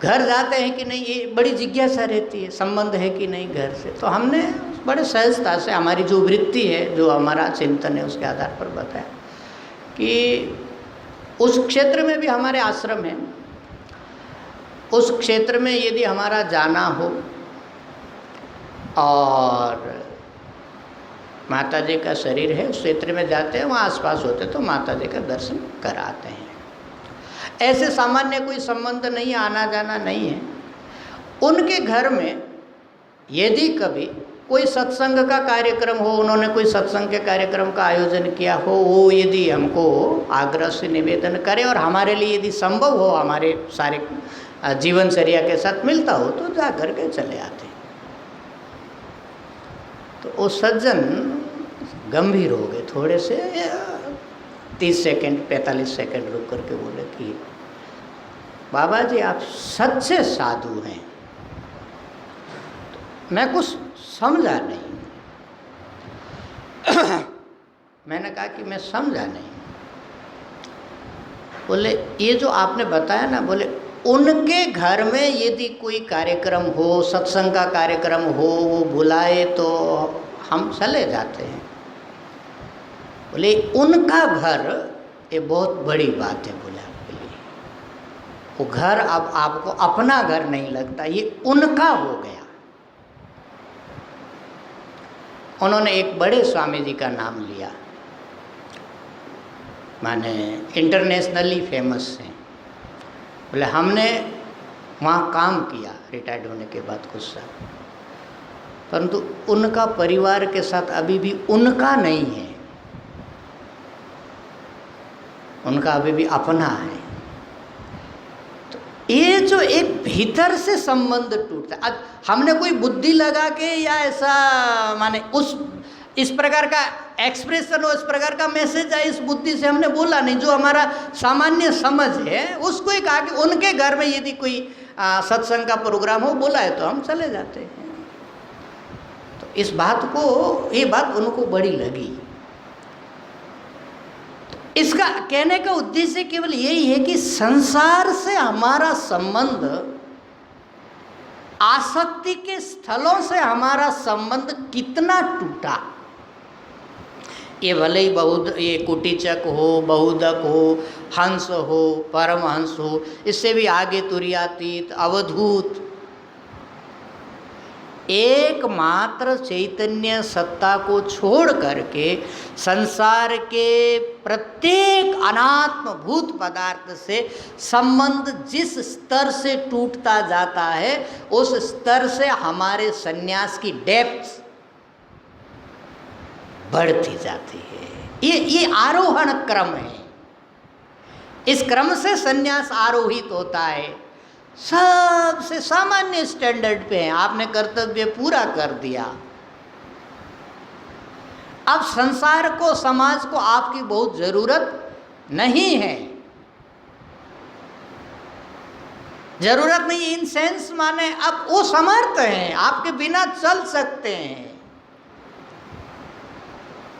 घर जाते हैं कि नहीं, ये बड़ी जिज्ञासा रहती है, संबंध है कि नहीं घर से। तो हमने बड़े सहजता से हमारी जो वृत्ति है, जो हमारा चिंतन है, उसके आधार पर बताया कि उस क्षेत्र में भी हमारे आश्रम है, उस क्षेत्र में यदि हमारा जाना हो और माता जी का शरीर है, उस क्षेत्र में जाते हैं, वहाँ आसपास होते तो माता जी का दर्शन कराते हैं। ऐसे सामान्य कोई संबंध नहीं, आना जाना नहीं है। उनके घर में यदि कभी कोई सत्संग का कार्यक्रम हो, उन्होंने कोई सत्संग के कार्यक्रम का आयोजन किया हो, वो यदि हमको आग्रह से निवेदन करें और हमारे लिए यदि संभव हो, हमारे सारे जीवनचर्या के साथ मिलता हो, तो जा कर के चले आते। तो वो सज्जन गंभीर हो गए थोड़े से, 30 सेकंड 45 सेकंड रुक करके बोले कि बाबा जी आप सच्चे साधु हैं। तो मैं कुछ समझा नहीं। मैंने कहा कि मैं समझा नहीं। बोले ये जो आपने बताया ना, बोले उनके घर में यदि कोई कार्यक्रम हो, सत्संग का कार्यक्रम हो, वो बुलाए तो हम चले जाते हैं। बोले उनका घर ये बहुत बड़ी बात है बोले आपके लिए। वो घर अब आपको अपना घर नहीं लगता, ये उनका हो गया। उन्होंने एक बड़े स्वामी जी का नाम लिया, माने इंटरनेशनली फेमस हैं। बोले हमने वहाँ काम किया रिटायर्ड होने के बाद कुछ साल, परंतु उनका परिवार के साथ अभी भी उनका नहीं है, उनका अभी भी अपना है। तो ये जो एक भीतर से संबंध टूटता है, हमने कोई बुद्धि लगा के या ऐसा माने इस प्रकार का एक्सप्रेशन हो, इस प्रकार का मैसेज है, इस बुद्धि से हमने बोला नहीं। जो हमारा सामान्य समझ है उसको ही कहा कि उनके घर में यदि कोई सत्संग का प्रोग्राम हो, बोला है तो हम चले जाते हैं। तो इस बात को, ये बात उनको बड़ी लगी। इसका कहने का उद्देश्य केवल यही है कि संसार से हमारा संबंध, आसक्ति के स्थलों से हमारा संबंध कितना टूटा। ये भले ही ये कुटीचक हो, बहुदक हो, हंस हो, परमहंस हो, इससे भी आगे तुरीयातीत, अवधूत, एकमात्र चैतन्य सत्ता को छोड़ करके संसार के प्रत्येक अनात्म भूत पदार्थ से संबंध जिस स्तर से टूटता जाता है, उस स्तर से हमारे संन्यास की डेप्थ बढ़ती जाती है। ये आरोहण क्रम है। इस क्रम से संन्यास आरोहित होता है। सबसे सामान्य स्टैंडर्ड पे है, आपने कर्तव्य पूरा कर दिया। अब संसार को, समाज को आपकी बहुत जरूरत नहीं है। जरूरत नहीं इन सेंस माने अब वो समर्थ हैं, आपके बिना चल सकते हैं।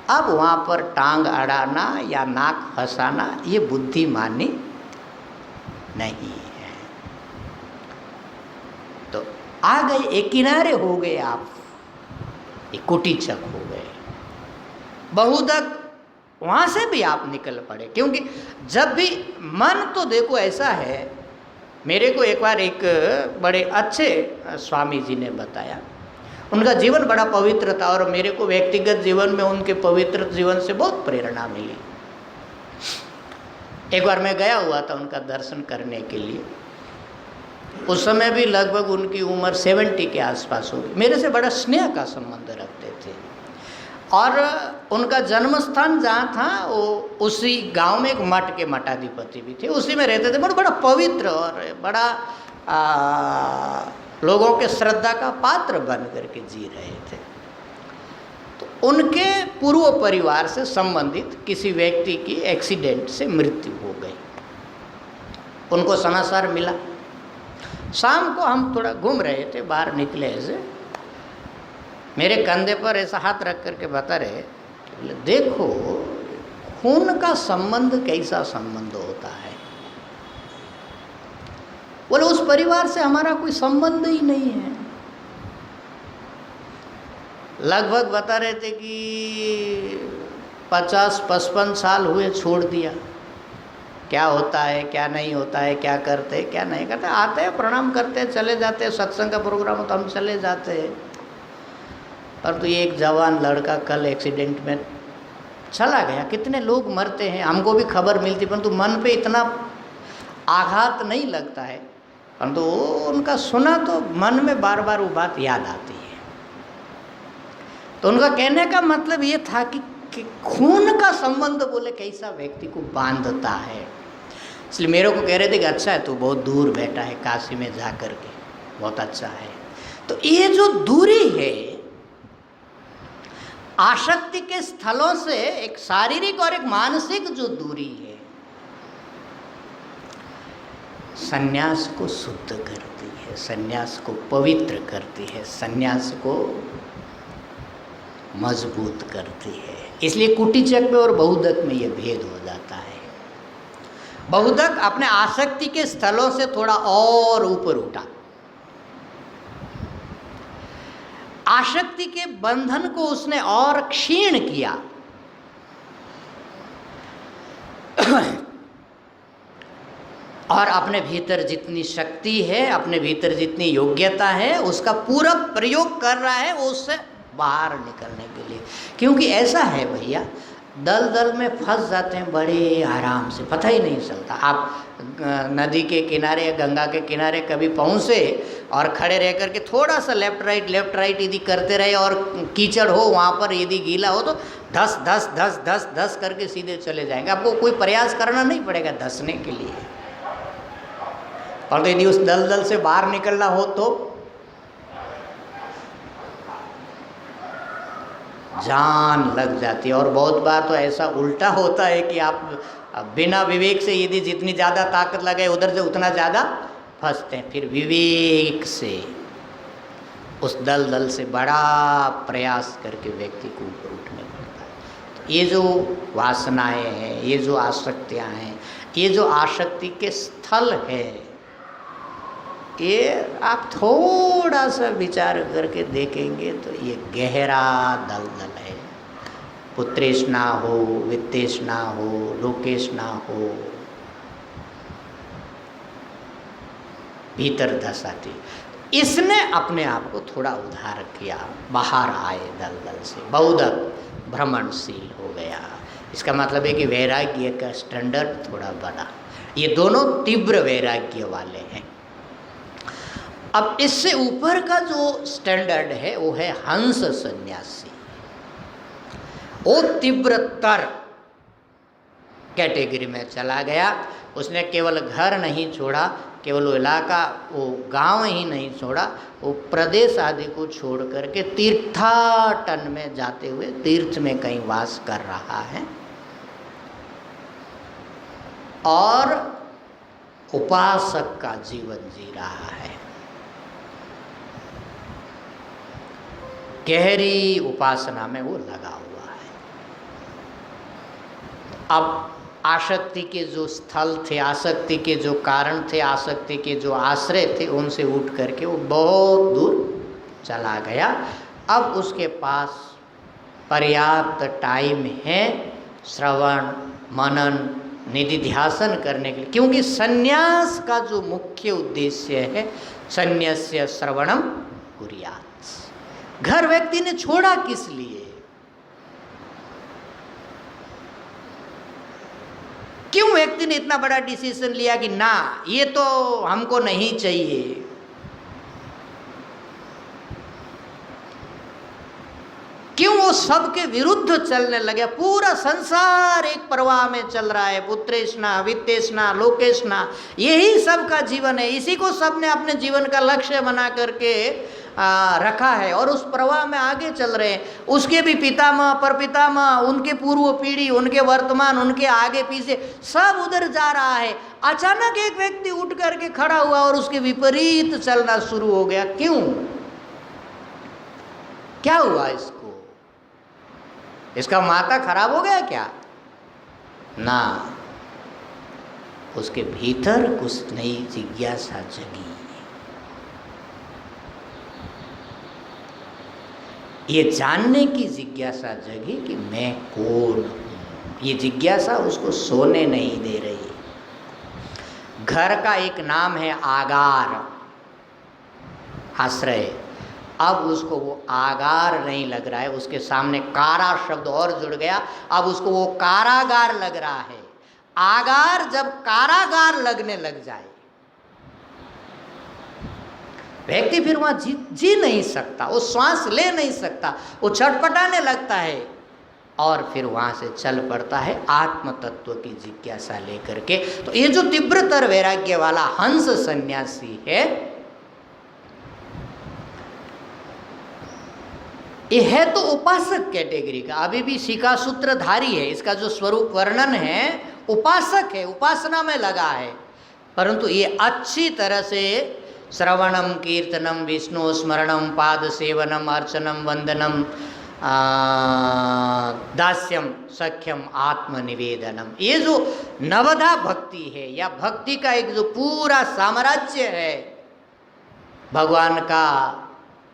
अब वहाँ पर टांग अड़ाना या नाक फंसाना ये बुद्धिमानी नहीं है। तो आ गए, एक किनारे हो गए आप, एक कुटीचक हो गए, बहुदक वहाँ से भी आप निकल पड़े। क्योंकि जब भी मन, तो देखो ऐसा है, मेरे को एक बार एक बड़े अच्छे स्वामी जी ने बताया, उनका जीवन बड़ा पवित्र था और मेरे को व्यक्तिगत जीवन में उनके पवित्र जीवन से बहुत प्रेरणा मिली। एक बार मैं गया हुआ था उनका दर्शन करने के लिए। उस समय भी लगभग उनकी उम्र 70 के आसपास होगी। मेरे से बड़ा स्नेह का संबंध रखते थे और उनका जन्म स्थान जहाँ था वो उसी गांव में एक मठ के मठाधिपति भी थे, उसी में रहते थे। बड़ा पवित्र और बड़ा लोगों के श्रद्धा का पात्र बन करके जी रहे थे। तो उनके पूर्व परिवार से संबंधित किसी व्यक्ति की एक्सीडेंट से मृत्यु हो गई। उनको समाचार मिला। शाम को हम थोड़ा घूम रहे थे, बाहर निकले ऐसे, मेरे कंधे पर ऐसा हाथ रख करके बता रहे, देखो खून का संबंध कैसा संबंध होता है। बोले उस परिवार से हमारा कोई संबंध ही नहीं है। लगभग बता रहे थे कि 50-55 साल हुए, छोड़ दिया। क्या होता है, क्या नहीं होता है, क्या करते क्या नहीं करते, आते हैं, प्रणाम करते हैं, चले जाते हैं। सत्संग का प्रोग्राम हो तो हम चले जाते हैं। परंतु ये एक जवान लड़का कल एक्सीडेंट में चला गया। कितने लोग मरते हैं, हमको भी खबर मिलती, परंतु मन पे इतना आघात नहीं लगता है। परंतु उनका सुना तो मन में बार बार वो बात याद आती है। तो उनका कहने का मतलब ये था कि खून का संबंध बोले कैसा व्यक्ति को बांधता है। इसलिए मेरे को कह रहे थे कि अच्छा है, तू बहुत दूर बैठा है काशी में जा कर के, बहुत अच्छा है। तो ये जो दूरी है आसक्ति के स्थलों से, एक शारीरिक और एक मानसिक जो दूरी है, संन्यास को शुद्ध करती है, संन्यास को पवित्र करती है, संन्यास को मजबूत करती है। इसलिए कुटीचक में और बहुदक में ये भेद हो जाता है। बहुधक अपने आसक्ति के स्थलों से थोड़ा और ऊपर उठा, आसक्ति के बंधन को उसने और क्षीण किया, और अपने भीतर जितनी शक्ति है, अपने भीतर जितनी योग्यता है, उसका पूरा प्रयोग कर रहा है वो उससे बाहर निकलने के लिए। क्योंकि ऐसा है भैया, दलदल में फंस जाते हैं बड़े आराम से, पता ही नहीं चलता। आप नदी के किनारे या गंगा के किनारे कभी पहुँचे और खड़े रह कर के थोड़ा सा लेफ्ट राइट यदि करते रहे और कीचड़ हो वहाँ पर, यदि गीला हो तो धस धस धस धस धस करके सीधे चले जाएंगे। आपको कोई प्रयास करना नहीं पड़ेगा धसने के लिए। और यदि उस दलदल से बाहर निकलना हो तो जान लग जाती है। और बहुत बार तो ऐसा उल्टा होता है कि आप बिना विवेक से यदि जितनी ज़्यादा ताकत लगाए उधर से उतना ज़्यादा फंसते हैं। फिर विवेक से उस दलदल से बड़ा प्रयास करके व्यक्ति को ऊपर उठने पड़ता है। तो ये जो वासनाएं हैं, ये जो आसक्तियां हैं, ये जो आसक्ति के स्थल है, ये आप थोड़ा सा विचार करके देखेंगे तो ये गहरा दलदल है। पुत्रेष्णा हो, वित्तेष्णा हो, लोकेष्णा हो, भीतर धस आती। इसने अपने आप को थोड़ा उधार किया, बाहर आए दलदल से, बहुधक भ्रमणशील हो गया। इसका मतलब है कि वैराग्य का स्टैंडर्ड थोड़ा बढ़ा। ये दोनों तीव्र वैराग्य वाले हैं। अब इससे ऊपर का जो स्टैंडर्ड है वो है हंस सन्यासी। वो तीव्रतर कैटेगरी में चला गया। उसने केवल घर नहीं छोड़ा, केवल वो इलाका, वो गांव ही नहीं छोड़ा, वो प्रदेश आदि को छोड़ करके तीर्थाटन में जाते हुए तीर्थ में कहीं वास कर रहा है और उपासक का जीवन जी रहा है। गहरी उपासना में वो लगा हुआ है। अब आसक्ति के जो स्थल थे, आसक्ति के जो कारण थे, आसक्ति के जो आश्रय थे, उनसे उठ करके वो बहुत दूर चला गया। अब उसके पास पर्याप्त टाइम है श्रवण, मनन, निधिध्यासन करने के लिए। क्योंकि संन्यास का जो मुख्य उद्देश्य है, संन्यास्य श्रवणम कुर्यात्। घर व्यक्ति ने छोड़ा किस लिए? क्यों व्यक्ति ने इतना बड़ा डिसीजन लिया कि ना, ये तो हमको नहीं चाहिए? क्यों वो सबके विरुद्ध चलने लगे? पूरा संसार एक प्रवाह में चल रहा है, पुत्रेष्णा, वित्तेष्णा, लोकेष्णा, यही सबका जीवन है। इसी को सबने अपने जीवन का लक्ष्य बना करके रखा है और उस प्रवाह में आगे चल रहे हैं। उसके भी पितामह, परपितामह, उनके पूर्व पीढ़ी, उनके वर्तमान, उनके आगे पीछे सब उधर जा रहा है। अचानक एक व्यक्ति उठ करके खड़ा हुआ और उसके विपरीत चलना शुरू हो गया। क्यों? क्या हुआ इसको? इसका माथा खराब हो गया क्या? ना, उसके भीतर कुछ नई जिज्ञासा जगी। ये जानने की जिज्ञासा जगी कि मैं कौन हूँ। ये जिज्ञासा उसको सोने नहीं दे रही। घर का एक नाम है आगार, आश्रय। अब उसको वो आगार नहीं लग रहा है, उसके सामने कारा शब्द और जुड़ गया। अब उसको वो कारागार लग रहा है। आगार जब कारागार लगने लग जाए, व्यक्ति फिर वहाँ जी नहीं सकता, वो श्वास ले नहीं सकता, वो छटपटाने लगता है और फिर वहाँ से चल पड़ता है आत्म तत्व की जिज्ञासा लेकर के। तो ये जो तीव्रतर वैराग्य वाला हंस सन्यासी है, ये है तो उपासक कैटेगरी का, अभी भी शिखा सूत्रधारी है। इसका जो स्वरूप वर्णन है, उपासक है, उपासना में लगा है। परंतु ये अच्छी तरह से श्रवणम, कीर्तनम, विष्णु स्मरणम, पाद सेवनम, अर्चनम, वंदनम, दास्यम सख्यम आत्मनिवेदनम, ये जो नवधा भक्ति है या भक्ति का एक जो पूरा साम्राज्य है,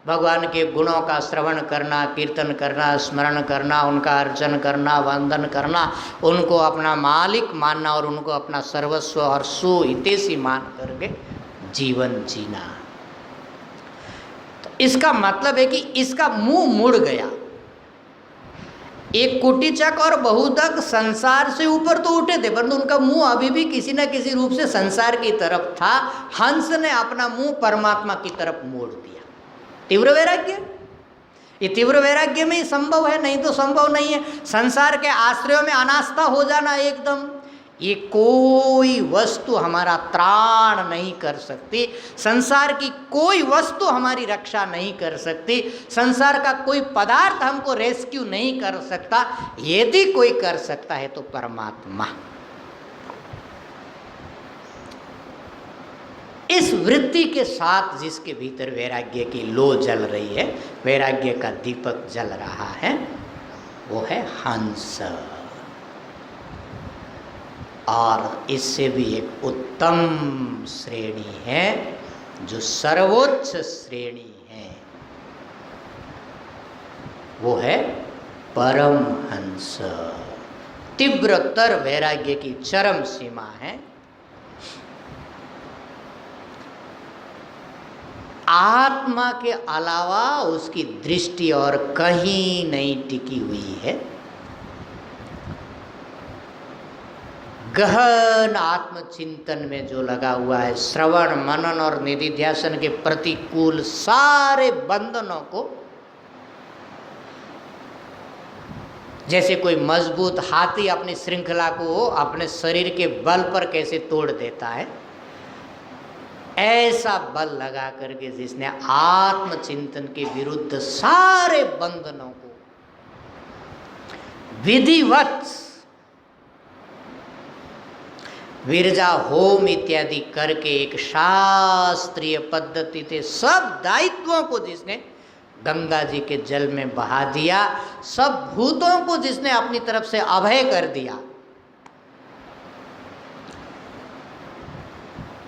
भगवान के गुणों का श्रवण करना, कीर्तन करना, स्मरण करना, उनका अर्चन करना, वंदन करना, उनको अपना मालिक मानना और उनको अपना सर्वस्व और सुहितैषी मान करके जीवन जीना। तो इसका मतलब है कि इसका मुंह मुड़ गया। एक कुटीचक और बहुधक संसार से ऊपर तो उठे थे, परंतु उनका मुंह अभी भी किसी न किसी रूप से संसार की तरफ था। हंस ने अपना मुंह परमात्मा की तरफ मोड़ दिया। तीव्र वैराग्य, ये तीव्र वैराग्य में ही संभव है, नहीं तो संभव नहीं है। संसार के आश्रयों में अनास्था हो जाना एकदम, ये कोई वस्तु हमारा त्राण नहीं कर सकती, संसार की कोई वस्तु हमारी रक्षा नहीं कर सकती, संसार का कोई पदार्थ हमको रेस्क्यू नहीं कर सकता। यदि कोई कर सकता है तो परमात्मा। इस वृत्ति के साथ जिसके भीतर वैराग्य की लो जल रही है, वैराग्य का दीपक जल रहा है, वो है हंस। और इससे भी एक उत्तम श्रेणी है, जो सर्वोच्च श्रेणी है, वो है परमहंस। तीव्रतर वैराग्य की चरम सीमा है। आत्मा के अलावा उसकी दृष्टि और कहीं नहीं टिकी हुई है। गहन आत्मचिंतन में जो लगा हुआ है, श्रवण मनन और निधिध्यासन के प्रतिकूल सारे बंधनों को, जैसे कोई मजबूत हाथी अपनी श्रृंखला को अपने शरीर के बल पर कैसे तोड़ देता है, ऐसा बल लगा करके जिसने आत्मचिंतन के विरुद्ध सारे बंधनों को विधिवत विरजा होम इत्यादि करके एक शास्त्रीय पद्धति से सब दायित्वों को जिसने गंगा जी के जल में बहा दिया, सब भूतों को जिसने अपनी तरफ से अभय कर दिया,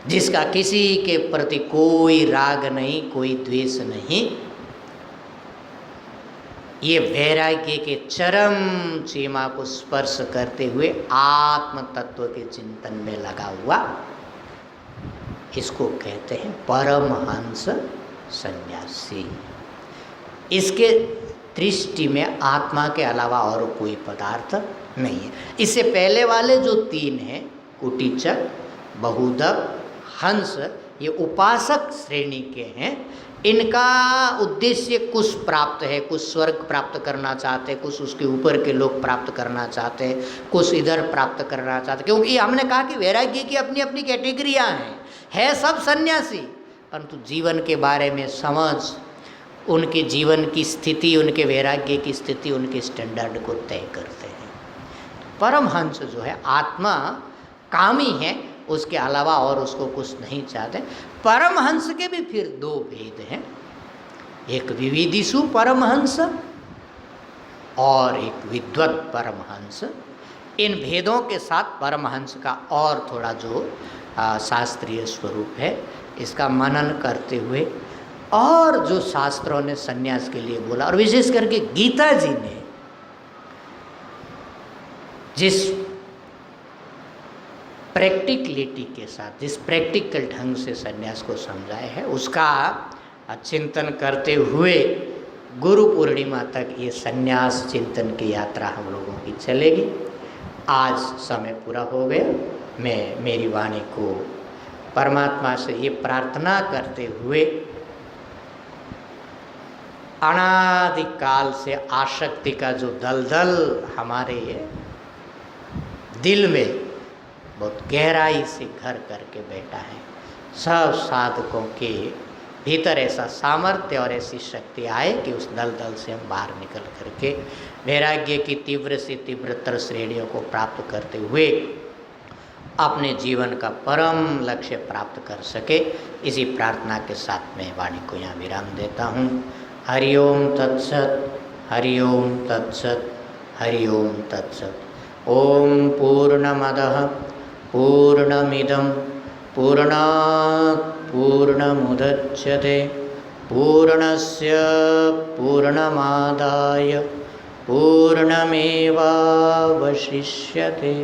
जिसका किसी के प्रति कोई राग नहीं, कोई द्वेष नहीं, ये वैराग्य के चरम सीमा को स्पर्श करते हुए आत्म तत्व के चिंतन में लगा हुआ, इसको कहते हैं परमहंस सन्यासी। इसके दृष्टि में आत्मा के अलावा और कोई पदार्थ नहीं है। इससे पहले वाले जो तीन हैं, कुटीचक, बहुधक, हंस, ये उपासक श्रेणी के हैं। इनका उद्देश्य कुछ प्राप्त है, कुछ स्वर्ग प्राप्त करना चाहते हैं, कुछ उसके ऊपर के लोग प्राप्त करना चाहते हैं, कुछ इधर प्राप्त करना चाहते हैं। क्योंकि हमने कहा कि वैराग्य की अपनी अपनी कैटेगरियाँ हैं, है सब सन्यासी, परंतु जीवन के बारे में समझ, उनके जीवन की स्थिति, उनके वैराग्य की स्थिति, उनके स्टैंडर्ड को तय करते हैं। परमहंस जो है आत्मा कामी है, उसके अलावा और उसको कुछ नहीं चाहते। परमहंस के भी फिर दो भेद हैं, एक विविदिषु परमहंस और एक विद्वत परमहंस। इन भेदों के साथ परमहंस का और थोड़ा जो शास्त्रीय स्वरूप है, इसका मनन करते हुए और जो शास्त्रों ने सन्यास के लिए बोला, और विशेष करके गीता जी ने जिस प्रैक्टिकलिटी के साथ, जिस प्रैक्टिकल ढंग से सन्यास को समझाया है, उसका चिंतन करते हुए गुरु पूर्णिमा तक ये सन्यास चिंतन की यात्रा हम लोगों की चलेगी। आज समय पूरा हो गया। मैं मेरी वाणी को परमात्मा से ये प्रार्थना करते हुए, अनादिकाल से आसक्ति का जो दलदल हमारे दिल में बहुत गहराई से घर करके बैठा है, सब साधकों के भीतर ऐसा सामर्थ्य और ऐसी शक्ति आए कि उस दलदल से हम बाहर निकल करके वैराग्य की तीव्र से तीव्रतर श्रेणियों को प्राप्त करते हुए अपने जीवन का परम लक्ष्य प्राप्त कर सके। इसी प्रार्थना के साथ मैं वाणी को यहाँ विराम देता हूँ। हरि ओम तत्सत। हरि ओम तत्सत्। हरि ओम तत्सत्। ओम पूर्णमदः पूर्णमिदं पूर्णात् पूर्णमुदच्यते पूर्णस्य पूर्णमादाय पूर्णमेवावशिष्यते।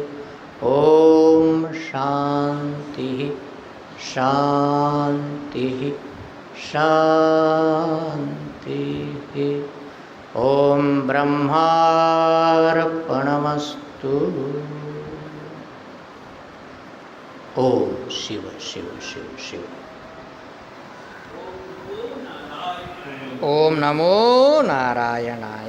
ओम शांति शांति शांति। ओम ब्रह्मार्पणमस्तु। ओम शिव शिव शिव शिव। ओम नमो नारायणाय।